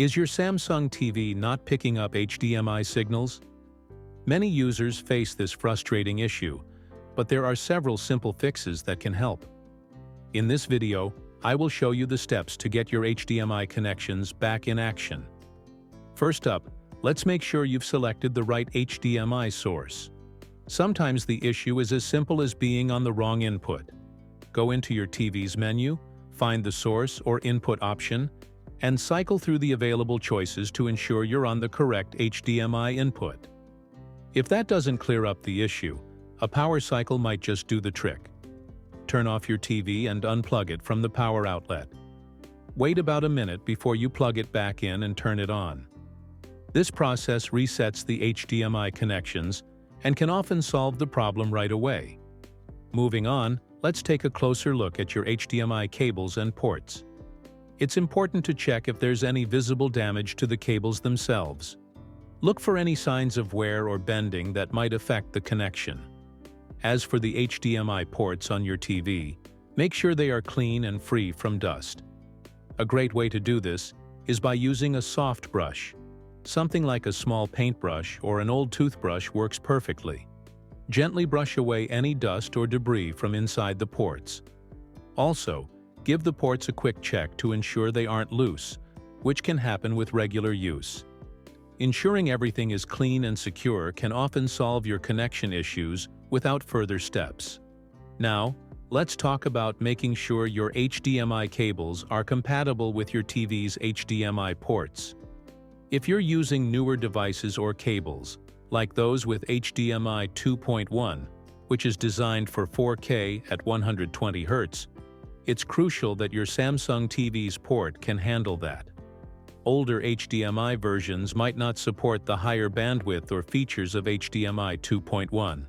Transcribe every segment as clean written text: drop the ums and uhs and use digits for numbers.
Is your Samsung TV not picking up HDMI signals? Many users face this frustrating issue, but there are several simple fixes that can help. In this video, I will show you the steps to get your HDMI connections back in action. First up, let's make sure you've selected the right HDMI source. Sometimes the issue is as simple as being on the wrong input. Go into your TV's menu, find the source or input option, and cycle through the available choices to ensure you're on the correct HDMI input. If that doesn't clear up the issue, a power cycle might just do the trick. Turn off your TV and unplug it from the power outlet. Wait about a minute before you plug it back in and turn it on. This process resets the HDMI connections and can often solve the problem right away. Moving on, let's take a closer look at your HDMI cables and ports. It's important to check if there's any visible damage to the cables themselves. Look for any signs of wear or bending that might affect the connection. As for the HDMI ports on your TV, make sure they are clean and free from dust. A great way to do this is by using a soft brush. Something like a small paintbrush or an old toothbrush works perfectly. Gently brush away any dust or debris from inside the ports. Also, give the ports a quick check to ensure they aren't loose, which can happen with regular use. Ensuring everything is clean and secure can often solve your connection issues without further steps. Now, let's talk about making sure your HDMI cables are compatible with your TV's HDMI ports. If you're using newer devices or cables, like those with HDMI 2.1, which is designed for 4K at 120 Hz, it's crucial that your Samsung TV's port can handle that. Older HDMI versions might not support the higher bandwidth or features of HDMI 2.1.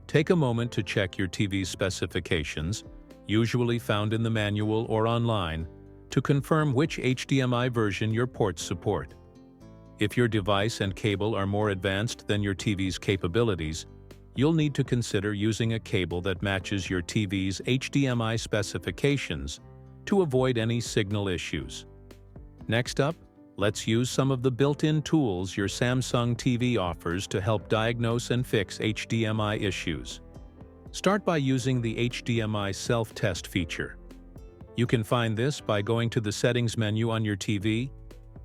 Take a moment to check your TV's specifications, usually found in the manual or online, to confirm which HDMI version your ports support. If your device and cable are more advanced than your TV's capabilities, you'll need to consider using a cable that matches your TV's HDMI specifications to avoid any signal issues. Next up, let's use some of the built-in tools your Samsung TV offers to help diagnose and fix HDMI issues. Start by using the HDMI Self-Test feature. You can find this by going to the Settings menu on your TV,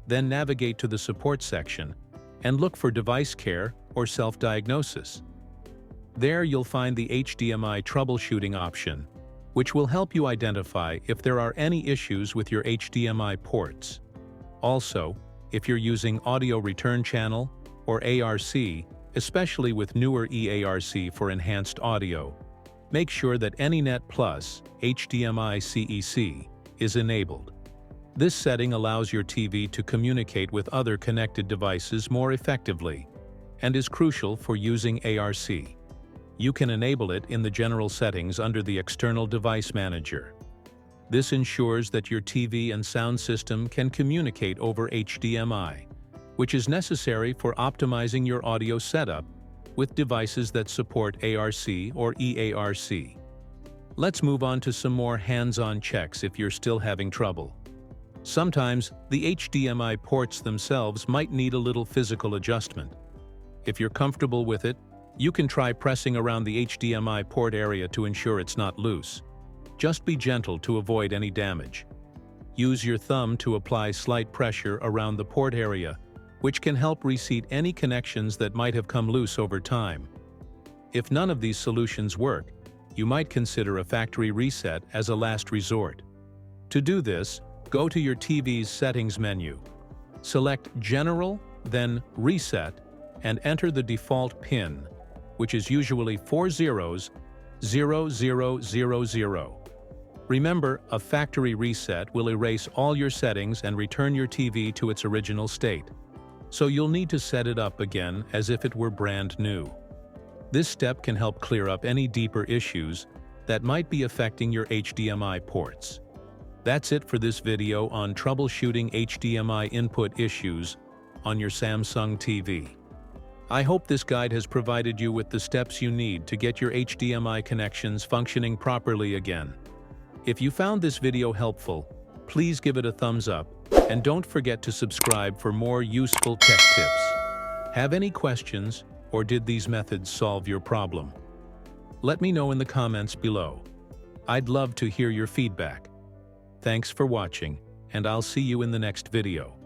then navigate to the Support section and look for Device Care or Self-Diagnosis. There you'll find the HDMI troubleshooting option, which will help you identify if there are any issues with your HDMI ports. Also, if you're using Audio Return Channel or eARC, especially with newer eARC for enhanced audio, make sure that Anynet Plus HDMI-CEC is enabled. This setting allows your TV to communicate with other connected devices more effectively and is crucial for using eARC. You can enable it in the general settings under the External Device Manager. This ensures that your TV and sound system can communicate over HDMI, which is necessary for optimizing your audio setup with devices that support eARC or eARC. Let's move on to some more hands-on checks if you're still having trouble. Sometimes, the HDMI ports themselves might need a little physical adjustment. If you're comfortable with it, you can try pressing around the HDMI port area to ensure it's not loose. Just be gentle to avoid any damage. Use your thumb to apply slight pressure around the port area, which can help reseat any connections that might have come loose over time. If none of these solutions work, you might consider a factory reset as a last resort. To do this, go to your TV's Settings menu. Select General, then Reset, and enter the default PIN, which is usually 400000. Remember, a factory reset will erase all your settings and return your TV to its original state, so you'll need to set it up again as if it were brand new. This step can help clear up any deeper issues that might be affecting your HDMI ports. That's it for this video on troubleshooting HDMI input issues on your Samsung TV. I hope this guide has provided you with the steps you need to get your HDMI connections functioning properly again. If you found this video helpful, please give it a thumbs up And don't forget to subscribe for more useful tech tips. Have any questions, or did these methods solve your problem? Let me know in the comments below. I'd love to hear your feedback. Thanks for watching, and I'll see you in the next video.